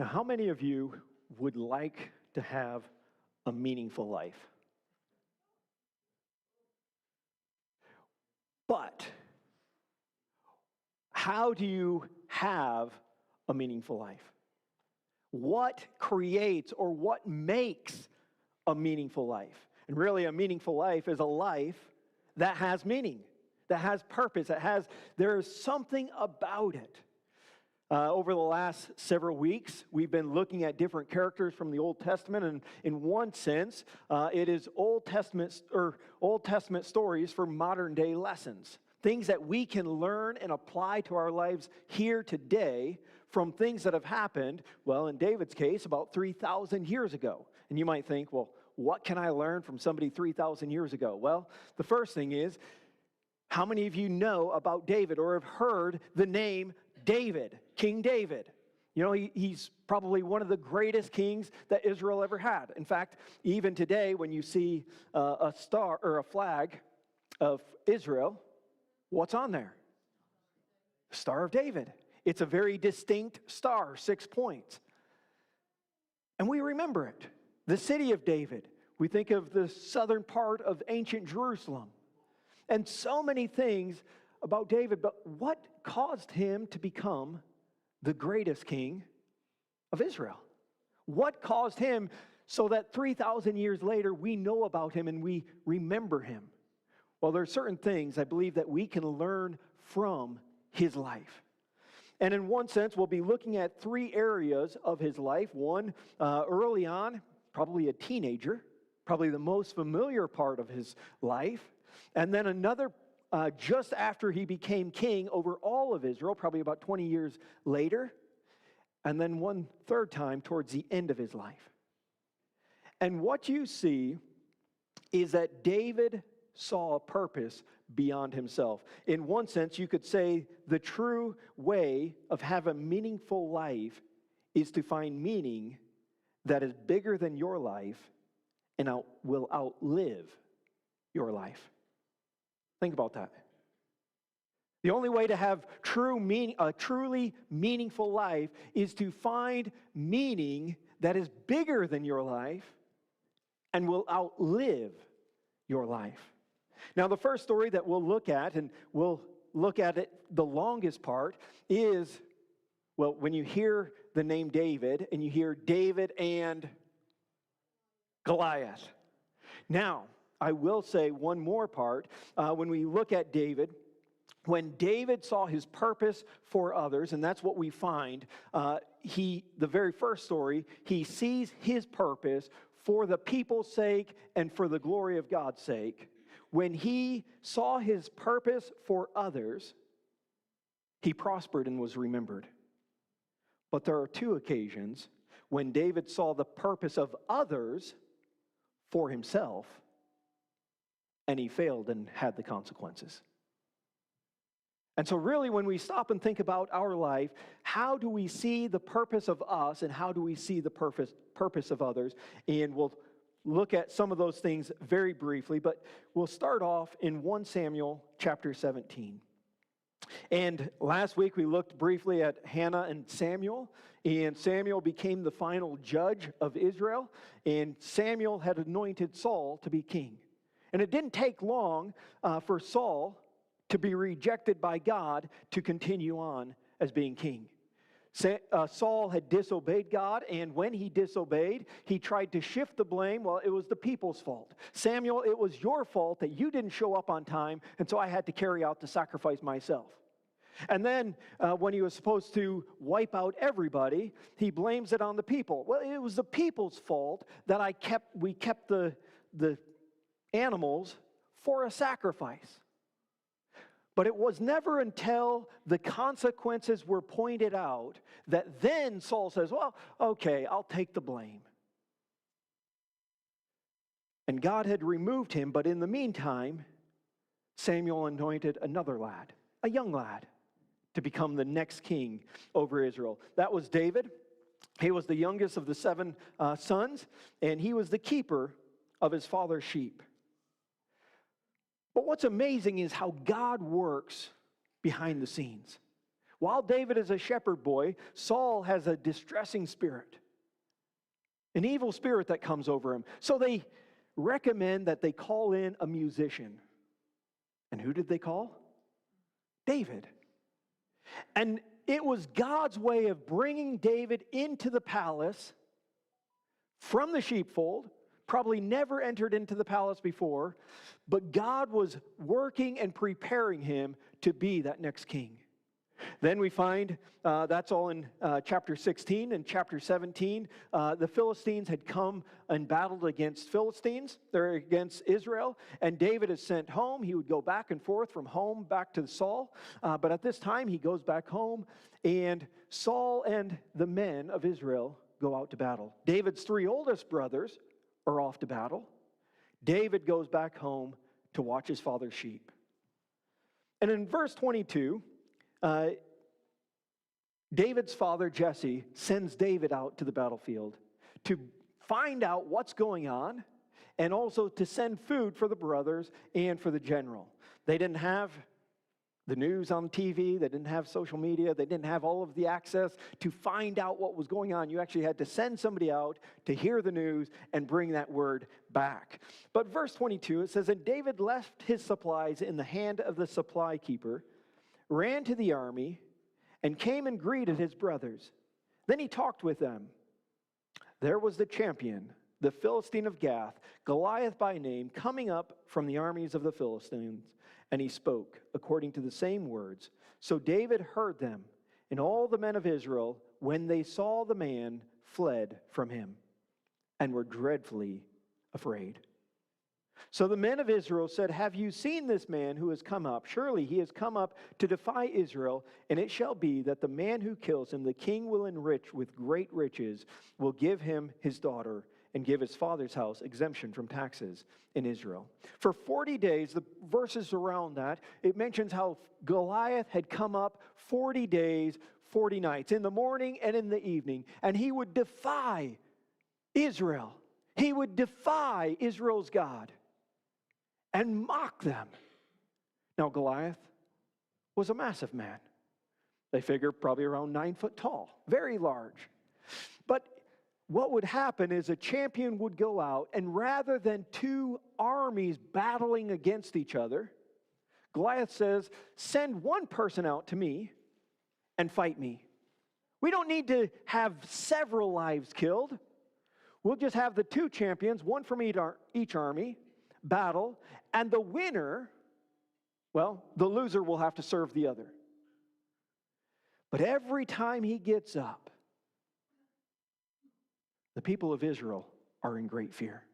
Now, how many of you would like to have a meaningful life? But how do you have a meaningful life? What creates or what makes a meaningful life? And really, a meaningful life is a life that has meaning, that has purpose, there is something about it. Over the last several weeks, we've been looking at different characters from the Old Testament, and in one sense, it is Old Testament stories for modern day lessons. Things that we can learn and apply to our lives here today from things that have happened, well, in David's case, about 3,000 years ago. And you might think, well, what can I learn from somebody 3,000 years ago? Well, the first thing is, how many of you know about David or have heard the name David, King David? You know, he's probably one of the greatest kings that Israel ever had. In fact, even today, when you see a star or a flag of Israel, what's on there? Star of David. It's a very distinct star, 6 points. And we remember it. The city of David. We think of the southern part of ancient Jerusalem. And so many things about David, but what caused him to become the greatest king of Israel? What caused him so that 3,000 years later we know about him and we remember him? Well, there are certain things I believe that we can learn from his life. And in one sense, we'll be looking at 3 areas of his life. One, early on, probably a teenager, probably the most familiar part of his life. And then another just after he became king over all of Israel, probably about 20 years later. And then one third time towards the end of his life. And what you see is that David saw a purpose beyond himself. In one sense, you could say the true way of having a meaningful life is to find meaning that is bigger than your life and will outlive your life. Think about that. The only way to have a truly meaningful life is to find meaning that is bigger than your life and will outlive your life. Now, the first story that we'll look at, and we'll look at it the longest part, is, well, when you hear the name David, and you hear David and Goliath. Now, I will say one more part. When we look at David, when David saw his purpose for others, and that's what we find, the very first story, he sees his purpose for the people's sake and for the glory of God's sake. When he saw his purpose for others, he prospered and was remembered. But there are 2 occasions when David saw the purpose of others for himself, and he failed and had the consequences. And so really, when we stop and think about our life, how do we see the purpose of us and how do we see the purpose of others? And we'll look at some of those things very briefly, but we'll start off in 1 Samuel chapter 17. And last week we looked briefly at Hannah and Samuel, and Samuel became the final judge of Israel, and Samuel had anointed Saul to be king. And it didn't take long for Saul to be rejected by God to continue on as being king. Saul had disobeyed God, and when he disobeyed, he tried to shift the blame. Well, it was the people's fault. Samuel, it was your fault that you didn't show up on time, and so I had to carry out the sacrifice myself. And then when he was supposed to wipe out everybody, he blames it on the people. Well, it was the people's fault that we kept the animals for a sacrifice. But it was never until the consequences were pointed out that then Saul says, well, okay, I'll take the blame. And God had removed him, but in the meantime, Samuel anointed another lad, a young lad, to become the next king over Israel. That was David. He was the youngest of the 7 sons, and he was the keeper of his father's sheep. But what's amazing is how God works behind the scenes. While David is a shepherd boy, Saul has a distressing spirit, an evil spirit that comes over him. So they recommend that they call in a musician. And who did they call? David. And it was God's way of bringing David into the palace from the sheepfold. Probably never entered into the palace before, but God was working and preparing him to be that next king. Then we find, that's all in chapter 16 and chapter 17. The Philistines had come and battled against against Israel, and David is sent home. He would go back and forth from home back to Saul, but at this time he goes back home, and Saul and the men of Israel go out to battle. David's 3 oldest brothers are off to battle. David goes back home to watch his father's sheep. And in verse 22, David's father, Jesse, sends David out to the battlefield to find out what's going on and also to send food for the brothers and for the general. They didn't have the news on TV. They didn't have social media. They didn't have all of the access to find out what was going on. You actually had to send somebody out to hear the news and bring that word back. But verse 22, it says, "And David left his supplies in the hand of the supply keeper, ran to the army, and came and greeted his brothers. Then he talked with them. There was the champion, the Philistine of Gath, Goliath by name, coming up from the armies of the Philistines. And he spoke according to the same words. So David heard them, and all the men of Israel, when they saw the man, fled from him, and were dreadfully afraid. So the men of Israel said, 'Have you seen this man who has come up? Surely he has come up to defy Israel, and it shall be that the man who kills him, the king will enrich with great riches, will give him his daughter, and give his father's house exemption from taxes in Israel.' For 40 days, the verses around that, it mentions how Goliath had come up 40 days, 40 nights, in the morning and in the evening, and he would defy Israel. He would defy Israel's God and mock them. Now, Goliath was a massive man. They figure probably around 9 foot tall, very large. But what would happen is a champion would go out, and rather than 2 armies battling against each other, Goliath says, 'Send one person out to me and fight me.' We don't need to have several lives killed. We'll just have the 2 champions, one from each army, battle, and the winner, well, the loser will have to serve the other. But every time he gets up, the people of Israel are in great fear.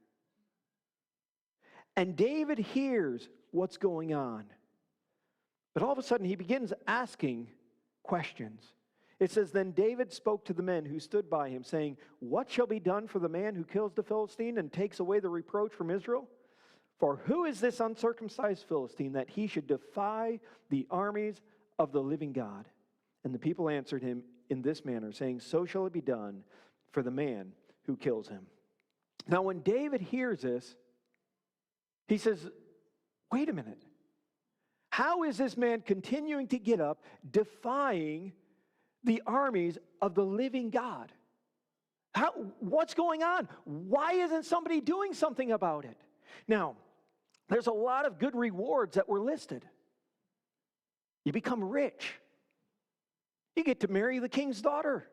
And David hears what's going on. But all of a sudden, he begins asking questions. It says, "Then David spoke to the men who stood by him, saying, 'What shall be done for the man who kills the Philistine and takes away the reproach from Israel? For who is this uncircumcised Philistine that he should defy the armies of the living God?' And the people answered him in this manner, saying, 'So shall it be done for the man who kills him.'" Now, when David hears this, he says, "Wait a minute. How is this man continuing to get up, defying the armies of the living God? What's going on? Why isn't somebody doing something about it?" Now, there's a lot of good rewards that were listed. You become rich. You get to marry the king's daughter.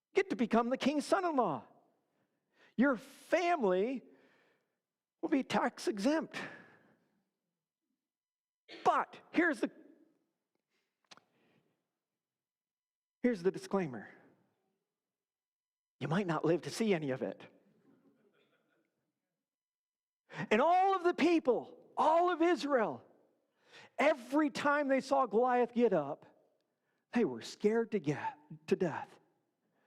You get to become the king's son-in-law. Your family will be tax exempt. But here's the disclaimer. You might not live to see any of it. And all of the people, all of Israel, every time they saw Goliath get up, they were scared to death.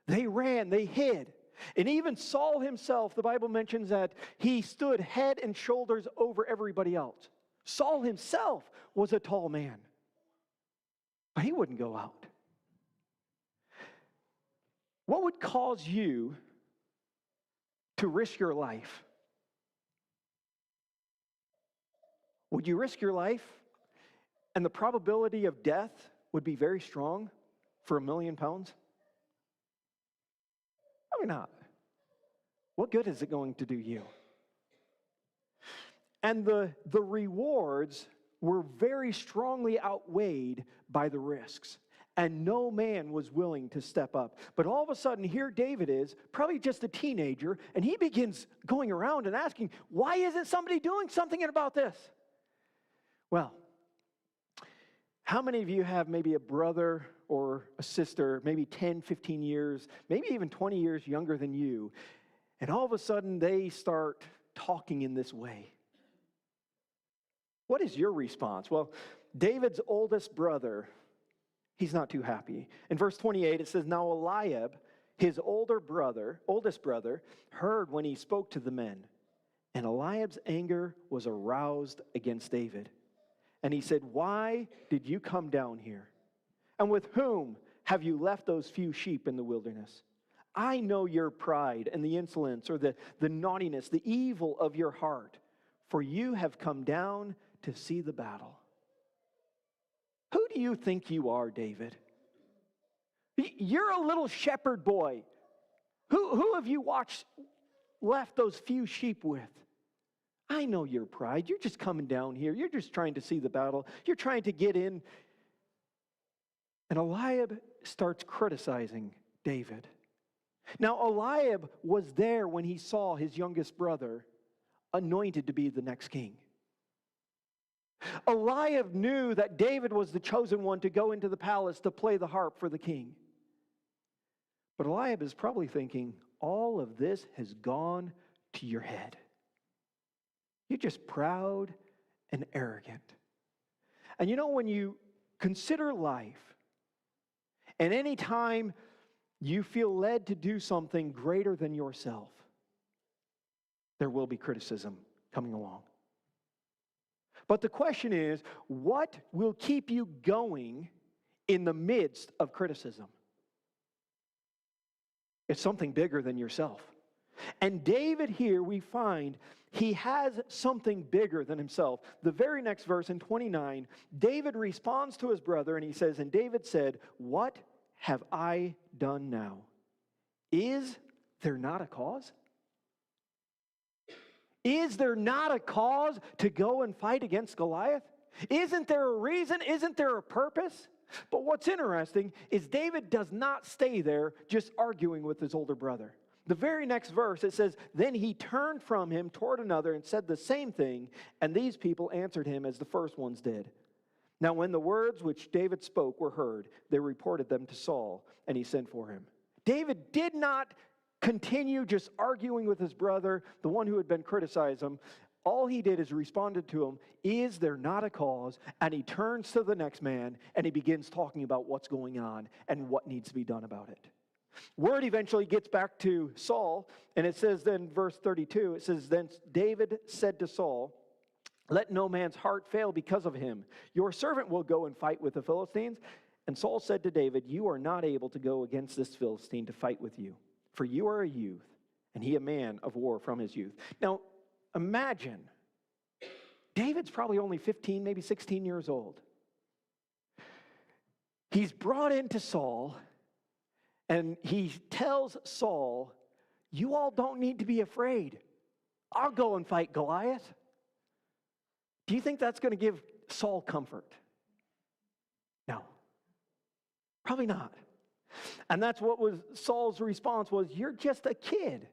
They ran, they hid. And even Saul himself, the Bible mentions that he stood head and shoulders over everybody else. Saul himself was a tall man, but he wouldn't go out. What would cause you to risk your life? Would you risk your life and the probability of death would be very strong for 1,000,000 pounds? Probably not. What good is it going to do you? And the rewards were very strongly outweighed by the risks. And no man was willing to step up. But all of a sudden, here David is, probably just a teenager, and he begins going around and asking, why isn't somebody doing something about this? Well, how many of you have maybe a brother or a sister, maybe 10, 15 years, maybe even 20 years younger than you, and all of a sudden they start talking in this way? What is your response? Well, David's oldest brother, he's not too happy. In verse 28, it says, now Eliab, his oldest brother, heard when he spoke to the men. And Eliab's anger was aroused against David. And he said, why did you come down here? And with whom have you left those few sheep in the wilderness? I know your pride and the insolence or the naughtiness, the evil of your heart. For you have come down to see the battle. Who do you think you are, David? You're a little shepherd boy. Who have you left those few sheep with? I know your pride. You're just coming down here. You're just trying to see the battle. You're trying to get in. And Eliab starts criticizing David. Now, Eliab was there when he saw his youngest brother anointed to be the next king. Eliab knew that David was the chosen one to go into the palace to play the harp for the king. But Eliab is probably thinking, all of this has gone to your head. You're just proud and arrogant. And you know, when you consider life, and any time you feel led to do something greater than yourself, there will be criticism coming along. But the question is, what will keep you going in the midst of criticism? It's something bigger than yourself. And David here, we find he has something bigger than himself. The very next verse in 29, David responds to his brother and he says, and David said, what have I done now? Is there not a cause? Is there not a cause to go and fight against Goliath? Isn't there a reason? Isn't there a purpose? But what's interesting is David does not stay there just arguing with his older brother. The very next verse, it says, then he turned from him toward another and said the same thing, and these people answered him as the first ones did. Now when the words which David spoke were heard, they reported them to Saul, and he sent for him. David did not continue just arguing with his brother, the one who had been criticizing him. All he did is responded to him, is there not a cause? And he turns to the next man, and he begins talking about what's going on and what needs to be done about it. Word eventually gets back to Saul, and it says then, verse 32, it says, then David said to Saul, let no man's heart fail because of him. Your servant will go and fight with the Philistines. And Saul said to David, you are not able to go against this Philistine to fight with you, for you are a youth, and he a man of war from his youth. Now, imagine, David's probably only 15, maybe 16 years old. He's brought into Saul, and he tells Saul, you all don't need to be afraid. I'll go and fight Goliath. Do you think that's going to give Saul comfort? No. Probably not. And that's what was Saul's response was, you're just a kid.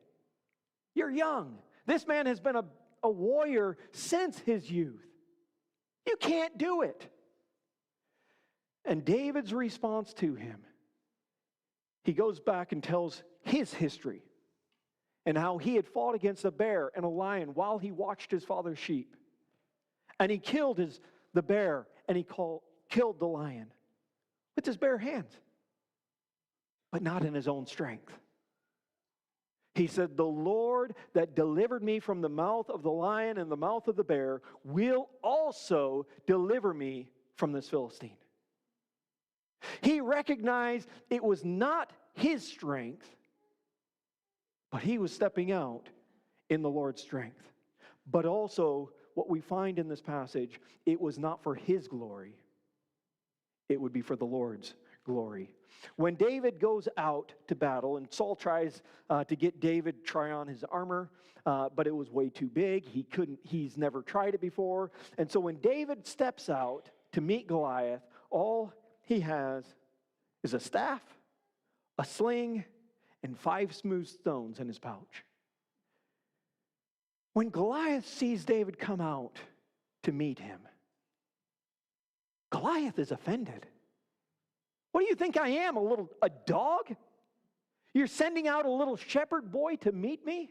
You're young. This man has been a warrior since his youth. You can't do it. And David's response to him, he goes back and tells his history and how he had fought against a bear and a lion while he watched his father's sheep. And he killed the bear and he killed the lion with his bare hands, but not in his own strength. He said, the Lord that delivered me from the mouth of the lion and the mouth of the bear will also deliver me from this Philistine. He recognized it was not his strength, but he was stepping out in the Lord's strength. But also, what we find in this passage, it was not for his glory. it would be for the Lord's glory. When David goes out to battle, and Saul tries to get David to try on his armor, but it was way too big. He's never tried it before. And so when David steps out to meet Goliath, all he has is a staff, a sling, and 5 smooth stones in his pouch. When Goliath sees David come out to meet him, Goliath is offended. What do you think I am, a dog? You're sending out a little shepherd boy to meet me?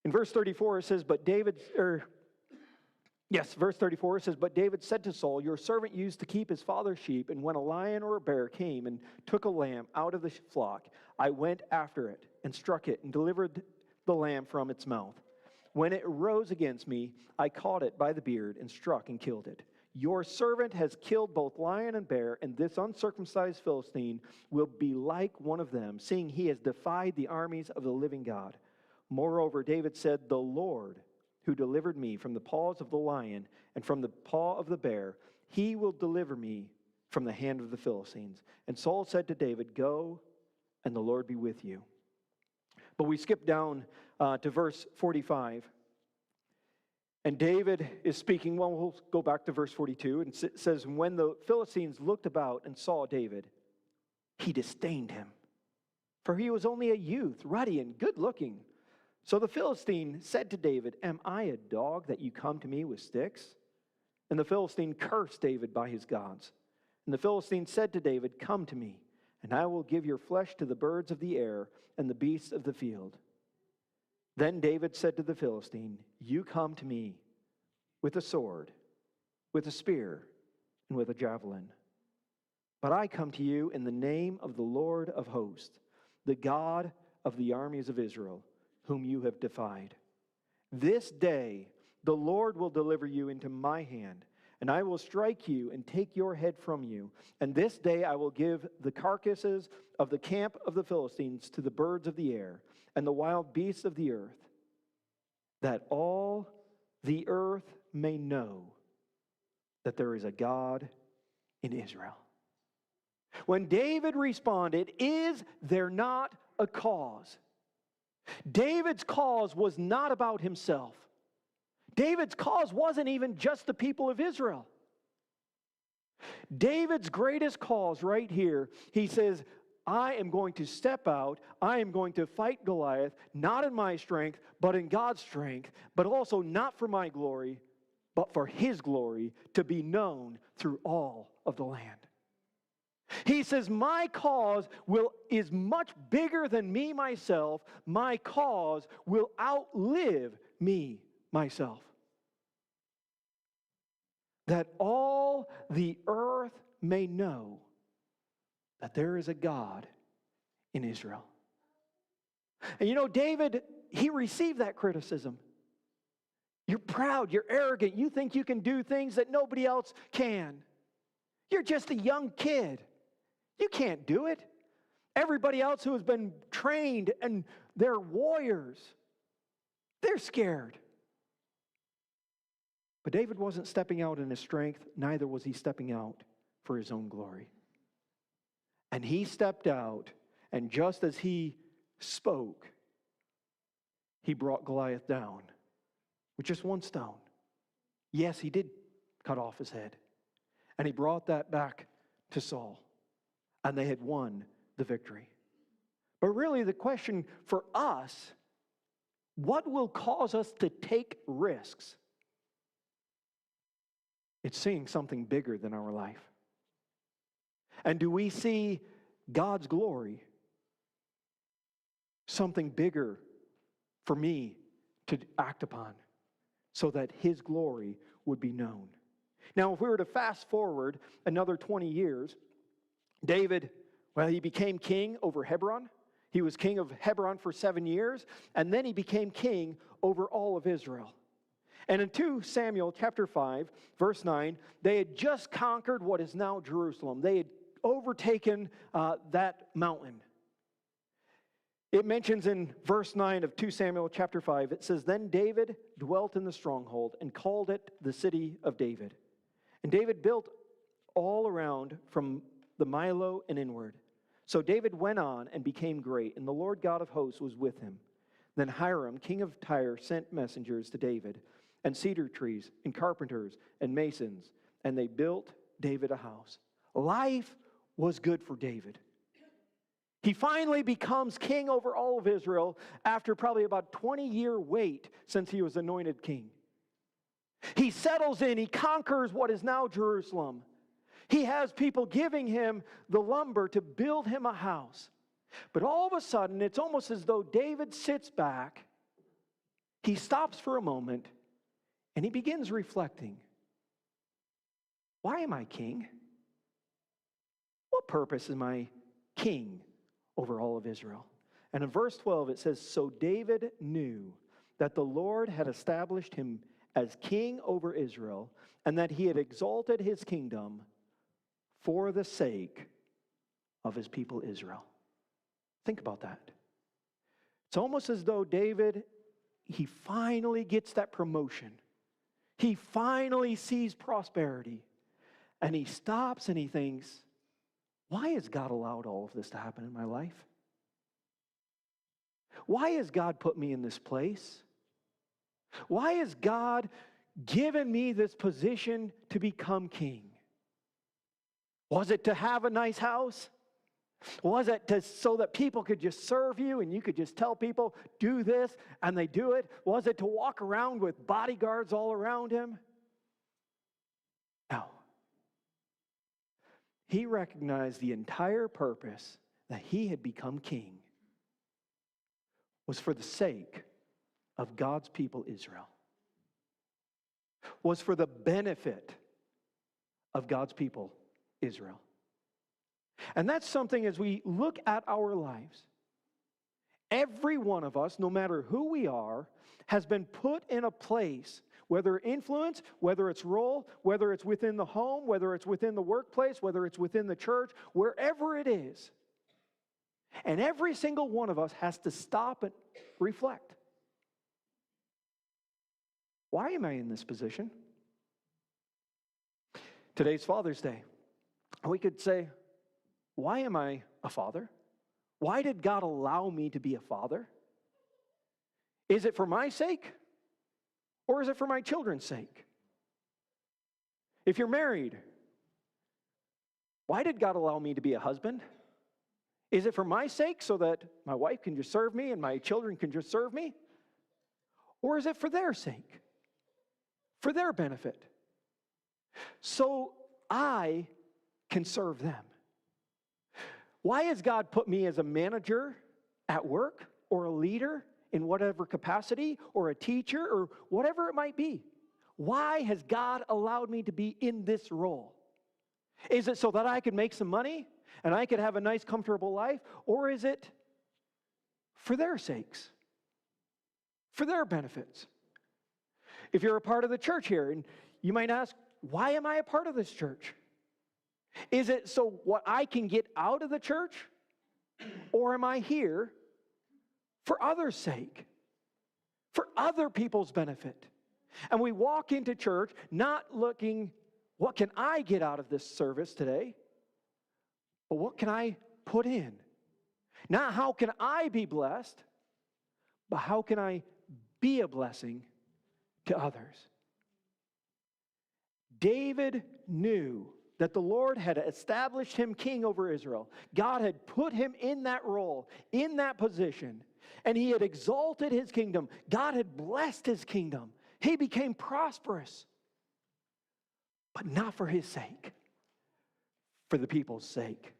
In verse 34 it says, but David said to Saul, your servant used to keep his father's sheep, and when a lion or a bear came and took a lamb out of the flock, I went after it and struck it and delivered the lamb from its mouth. When it rose against me, I caught it by the beard and struck and killed it. Your servant has killed both lion and bear, and this uncircumcised Philistine will be like one of them, seeing he has defied the armies of the living God. Moreover, David said, the Lord who delivered me from the paws of the lion and from the paw of the bear, he will deliver me from the hand of the Philistines. And Saul said to David, go, and the Lord be with you. But we skip down to verse 45. And David is speaking, well, we'll go back to verse 42, and it says, when the Philistines looked about and saw David, he disdained him, for he was only a youth, ruddy and good-looking. So the Philistine said to David, am I a dog that you come to me with sticks? And the Philistine cursed David by his gods. And the Philistine said to David, come to me, and I will give your flesh to the birds of the air and the beasts of the field. Then David said to the Philistine, you come to me with a sword, with a spear, and with a javelin. But I come to you in the name of the Lord of hosts, the God of the armies of Israel, whom you have defied. This day the Lord will deliver you into my hand, and I will strike you and take your head from you. And this day I will give the carcasses of the camp of the Philistines to the birds of the air and the wild beasts of the earth, that all the earth may know that there is a God in Israel. When David responded, is there not a cause? David's cause was not about himself. David's cause wasn't even just the people of Israel. David's greatest cause right here, he says, I am going to step out, I am going to fight Goliath, not in my strength, but in God's strength, but also not for my glory, but for his glory to be known through all of the land. He says, my cause is much bigger than me, myself. My cause will outlive me, myself. That all the earth may know that there is a God in Israel. And you know, David, he received that criticism. You're proud, you're arrogant, you think you can do things that nobody else can. You're just a young kid. You can't do it. Everybody else who has been trained and they're warriors, they're scared. But David wasn't stepping out in his strength, neither was he stepping out for his own glory. And he stepped out, and just as he spoke, he brought Goliath down with just one stone. Yes, he did cut off his head. And he brought that back to Saul. And they had won the victory. But really the question for us, what will cause us to take risks? It's seeing something bigger than our life. And do we see God's glory? Something bigger for me to act upon so that his glory would be known. Now, if we were to fast forward another 20 years, David, well, he became king over Hebron. He was king of Hebron for 7 years, and then he became king over all of Israel. And in 2 Samuel chapter 5, verse 9, they had just conquered what is now Jerusalem. They had overtaken that mountain. It mentions in verse 9 of 2 Samuel chapter 5, it says, then David dwelt in the stronghold and called it the city of David. And David built all around from the Milo and inward. So David went on and became great, and the Lord God of hosts was with him. Then Hiram, king of Tyre, sent messengers to David, and cedar trees, and carpenters, and masons, and they built David a house. Life was good for David. He finally becomes king over all of Israel after probably about 20-year wait since he was anointed king. He settles in, he conquers what is now Jerusalem. He has people giving him the lumber to build him a house. But all of a sudden, it's almost as though David sits back, he stops for a moment, and he begins reflecting. Why am I king? What purpose am I king over all of Israel? And in verse 12 it says, so David knew that the Lord had established him as king over Israel, and that he had exalted his kingdom for the sake of his people Israel. Think about that. It's almost as though David, he finally gets that promotion. He finally sees prosperity. And he stops and he thinks, why has God allowed all of this to happen in my life? Why has God put me in this place? Why has God given me this position to become king? Was it to have a nice house? Was it so that people could just serve you and you could just tell people, do this, and they do it? Was it to walk around with bodyguards all around him? No. He recognized the entire purpose that he had become king was for the sake of God's people Israel. Was for the benefit of God's people Israel. And that's something as we look at our lives. Every one of us, no matter who we are, has been put in a place, whether influence, whether it's role, whether it's within the home, whether it's within the workplace, whether it's within the church, wherever it is. And every single one of us has to stop and reflect. Why am I in this position? Today's Father's Day. We could say, why am I a father? Why did God allow me to be a father? Is it for my sake? Or is it for my children's sake? If you're married, why did God allow me to be a husband? Is it for my sake so that my wife can just serve me and my children can just serve me? Or is it for their sake? For their benefit? So I can serve them. Why has God put me as a manager at work or a leader in whatever capacity or a teacher or whatever it might be? Why has God allowed me to be in this role? Is it so that I could make some money and I could have a nice, comfortable life? Or is it for their sakes? For their benefits? If you're a part of the church here, and you might ask, why am I a part of this church? Is it so what I can get out of the church? Or am I here for others' sake? For other people's benefit? And we walk into church not looking, what can I get out of this service today? But what can I put in? Not how can I be blessed, but how can I be a blessing to others? David knew that the Lord had established him king over Israel. God had put him in that role, in that position, and he had exalted his kingdom. God had blessed his kingdom. He became prosperous, but not for his sake, for the people's sake.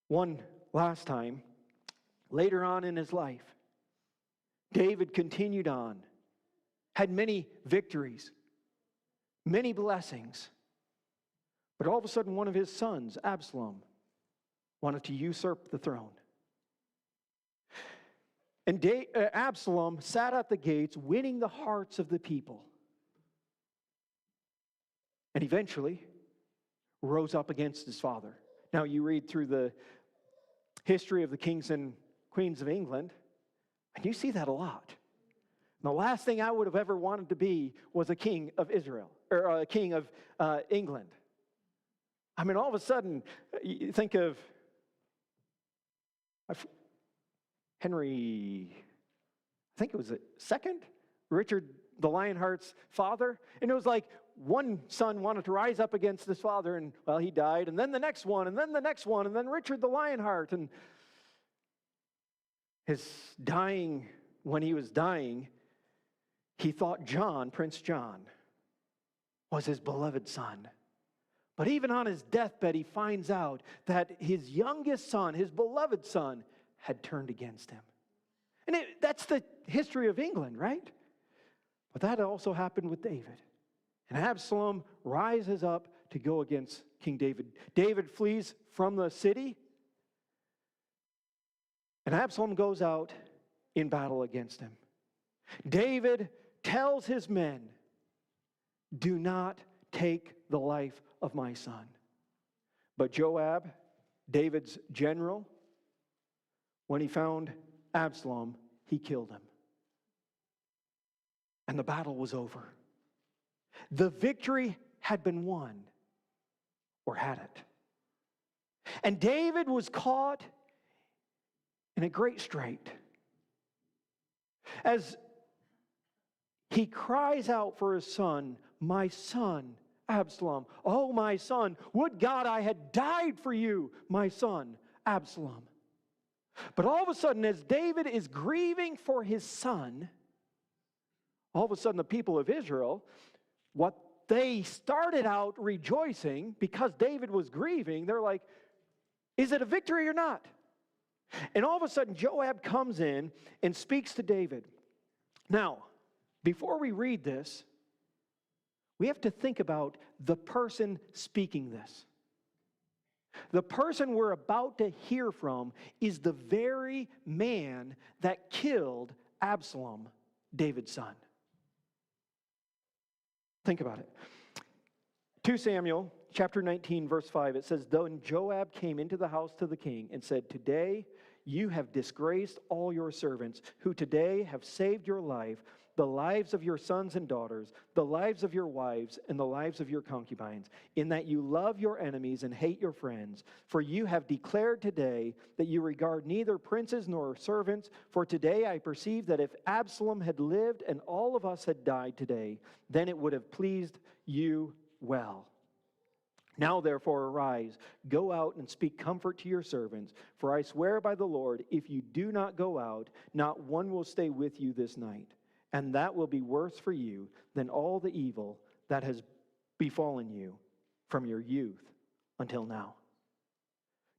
One last time, later on in his life, David continued on, had many victories, many blessings. But all of a sudden, one of his sons, Absalom, wanted to usurp the throne. And Absalom sat at the gates, winning the hearts of the people. And eventually rose up against his father. Now, you read through the history of the kings and queens of England, and you see that a lot. And the last thing I would have ever wanted to be was a king of Israel, or a king of England. I mean, all of a sudden, you think of Henry, I think it was the second, Richard the Lionheart's father. And it was like one son wanted to rise up against his father, and, well, he died. And then the next one, and then the next one, and then Richard the Lionheart. And when he was dying, he thought John, Prince John, was his beloved son. But even on his deathbed, he finds out that his youngest son, his beloved son, had turned against him. And that's the history of England, right? But that also happened with David. And Absalom rises up to go against King David. David flees from the city, and Absalom goes out in battle against him. David tells his men, "Do not take the life of my son." But Joab, David's general, when he found Absalom, he killed him. And the battle was over. The victory had been won, or had it? And David was caught in a great strait as he cries out for his son, "My son, Absalom. Oh, my son, would God I had died for you, my son, Absalom." But all of a sudden, as David is grieving for his son, all of a sudden the people of Israel, what they started out rejoicing because David was grieving, they're like, "Is it a victory or not?" And all of a sudden Joab comes in and speaks to David. Now, before we read this, we have to think about the person speaking this. The person we're about to hear from is the very man that killed Absalom, David's son. Think about it. 2 Samuel chapter 19, verse 5, it says, "Then Joab came into the house to the king and said, 'Today you have disgraced all your servants, who today have saved your life, the lives of your sons and daughters, the lives of your wives, and the lives of your concubines, in that you love your enemies and hate your friends. For you have declared today that you regard neither princes nor servants. For today I perceive that if Absalom had lived and all of us had died today, then it would have pleased you well. Now therefore arise, go out and speak comfort to your servants. For I swear by the Lord, if you do not go out, not one will stay with you this night. And that will be worse for you than all the evil that has befallen you from your youth until now.'"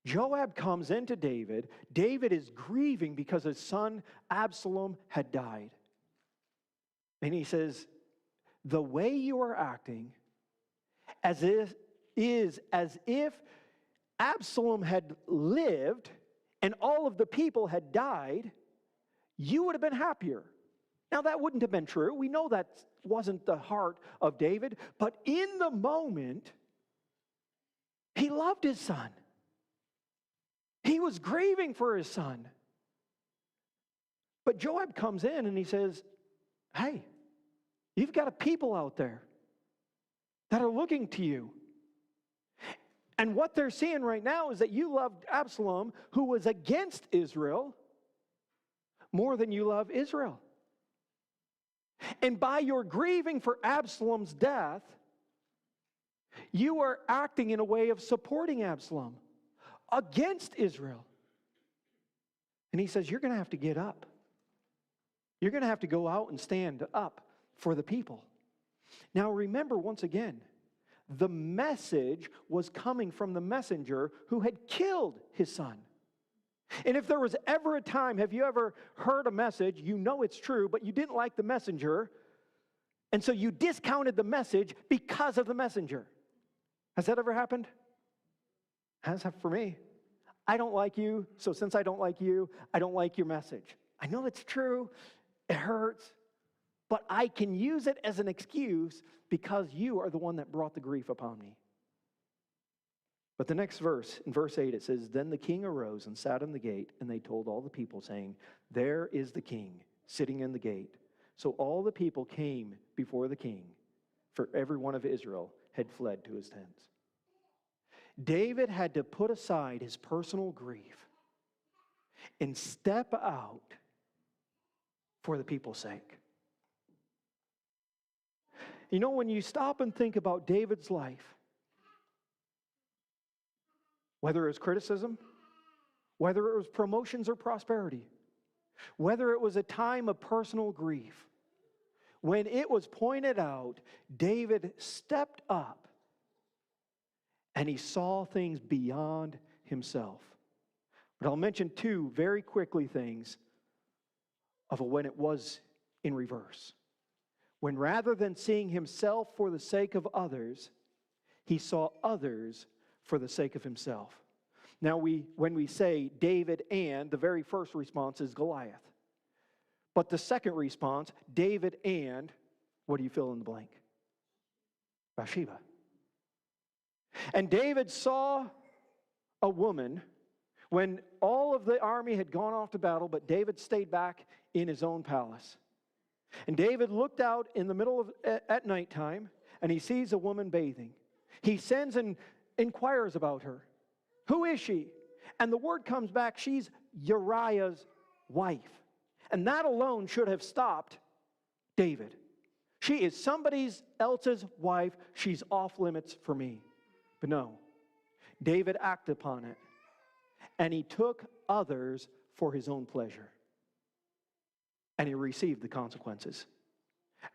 Joab comes into David. David is grieving because his son Absalom had died. And he says, "The way you are acting is as if Absalom had lived and all of the people had died, you would have been happier." Now, that wouldn't have been true. We know that wasn't the heart of David. But in the moment, he loved his son. He was grieving for his son. But Joab comes in and he says, "Hey, you've got a people out there that are looking to you. And what they're seeing right now is that you loved Absalom, who was against Israel, more than you love Israel. And by your grieving for Absalom's death, you are acting in a way of supporting Absalom against Israel." And he says, "You're going to have to get up. You're going to have to go out and stand up for the people." Now remember, once again, the message was coming from the messenger who had killed his son. And if there was ever a time, have you ever heard a message, you know it's true, but you didn't like the messenger, and so you discounted the message because of the messenger? Has that ever happened? Has happened for me. I don't like you, so since I don't like you, I don't like your message. I know it's true, it hurts, but I can use it as an excuse because you are the one that brought the grief upon me. But the next verse, in verse 8, it says, "Then the king arose and sat in the gate, and they told all the people, saying, 'There is the king sitting in the gate.' So all the people came before the king, for every one of Israel had fled to his tents." David had to put aside his personal grief and step out for the people's sake. You know, when you stop and think about David's life, whether it was criticism, whether it was promotions or prosperity, whether it was a time of personal grief, when it was pointed out, David stepped up and he saw things beyond himself. But I'll mention two very quickly things of when it was in reverse. When rather than seeing himself for the sake of others, he saw others for the sake of himself. Now, when we say David and, the very first response is Goliath. But the second response, David and, what do you fill in the blank? Bathsheba. And David saw a woman when all of the army had gone off to battle, but David stayed back in his own palace. And David looked out in the middle of at nighttime, and he sees a woman bathing. He sends and inquires about her. Who is she? And the word comes back, she's Uriah's wife. And that alone should have stopped David. She is somebody else's wife. She's off limits for me. But no, David acted upon it. And he took others for his own pleasure. And he received the consequences.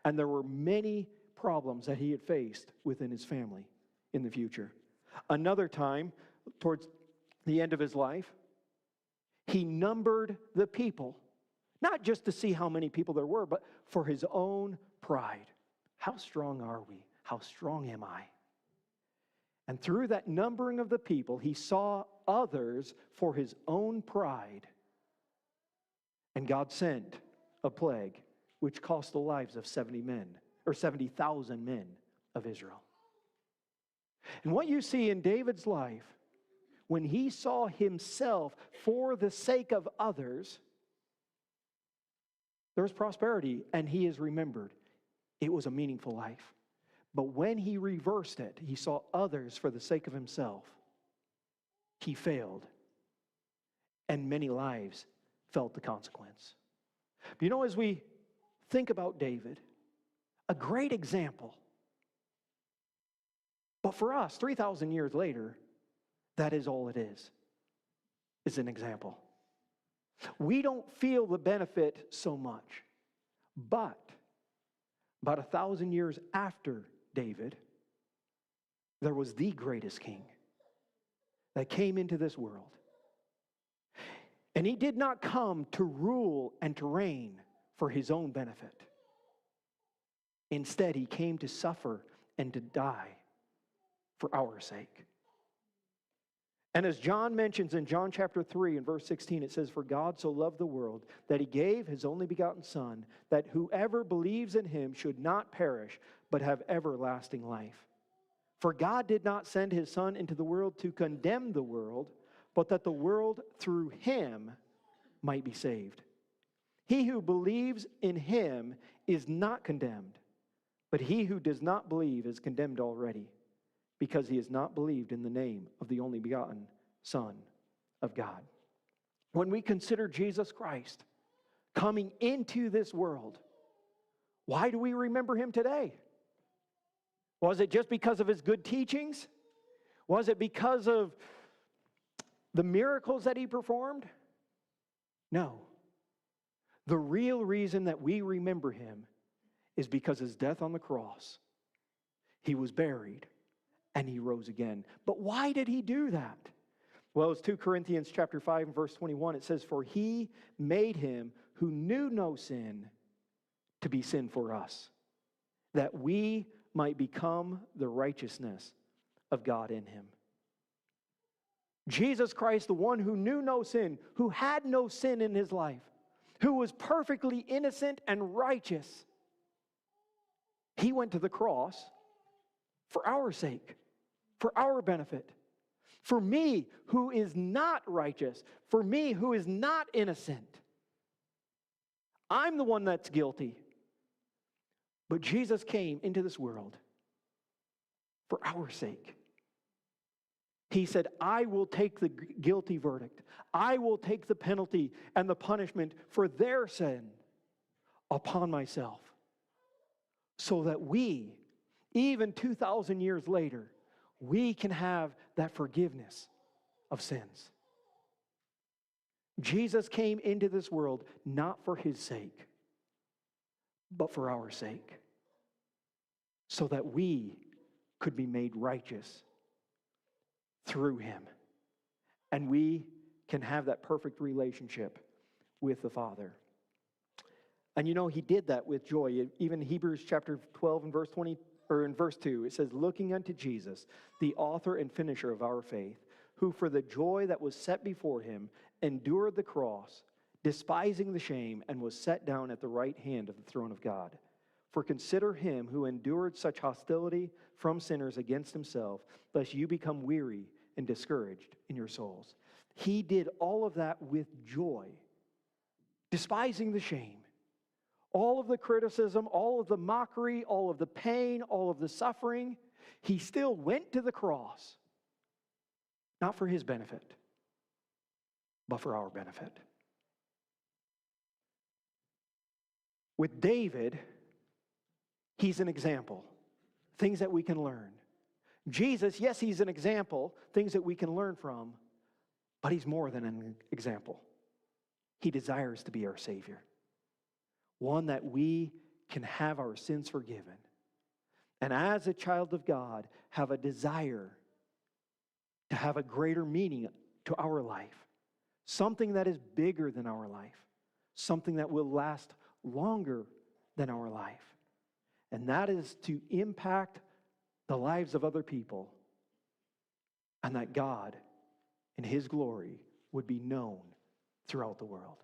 And there were many problems that he had faced within his family in the future. Another time, towards the end of his life, he numbered the people, not just to see how many people there were, but for his own pride. How strong are we? How strong am I? And through that numbering of the people, he saw others for his own pride. And God sent a plague which cost the lives of 70,000 men of Israel. And what you see in David's life, when he saw himself for the sake of others, there was prosperity, and he is remembered. It was a meaningful life. But when he reversed it, he saw others for the sake of himself, he failed, and many lives felt the consequence. But you know, as we think about David, a great example. But for us, 3,000 years later, that is all it is an example. We don't feel the benefit so much. But about 1,000 years after David, there was the greatest king that came into this world. And he did not come to rule and to reign for his own benefit. Instead, he came to suffer and to die for our sake. And as John mentions in John chapter 3 and verse 16, it says, "For God so loved the world that he gave his only begotten Son, that whoever believes in him should not perish, but have everlasting life. For God did not send his Son into the world to condemn the world, but that the world through him might be saved. He who believes in him is not condemned, but he who does not believe is condemned already, because he has not believed in the name of the only begotten Son of God." When we consider Jesus Christ coming into this world, why do we remember him today? Was it just because of his good teachings? Was it because of the miracles that he performed? No. The real reason that we remember him is because his death on the cross. He was buried and he rose again. But why did he do that? Well, it's 2 Corinthians chapter 5 and verse 21. It says, "For he made him who knew no sin to be sin for us, that we might become the righteousness of God in him." Jesus Christ, the one who knew no sin, who had no sin in his life, who was perfectly innocent and righteous, he went to the cross for our sake, for our benefit. For me, who is not righteous, for me, who is not innocent. I'm the one that's guilty. But Jesus came into this world for our sake. He said, I will take the guilty verdict. I will take the penalty and the punishment for their sin upon myself, so that we, even 2,000 years later, we can have that forgiveness of sins. Jesus came into this world not for his sake, but for our sake, so that we could be made righteous through him. And we can have that perfect relationship with the Father. And you know, he did that with joy. Even Hebrews chapter 12 and verse 20, or in verse 2, it says, looking unto Jesus, the author and finisher of our faith, who for the joy that was set before him endured the cross, despising the shame, and was set down at the right hand of the throne of God. For consider him who endured such hostility from sinners against himself, lest you become weary and discouraged in your souls. He did all of that with joy, despising the shame. All of the criticism, all of the mockery, all of the pain, all of the suffering, he still went to the cross, not for his benefit, but for our benefit. With David, he's an example, things that we can learn. Jesus, yes, he's an example, things that we can learn from, but he's more than an example. He desires to be our Savior, one that we can have our sins forgiven. And as a child of God, have a desire to have a greater meaning to our life, something that is bigger than our life, something that will last longer than our life. And that is to impact the lives of other people, and that God in his glory would be known throughout the world.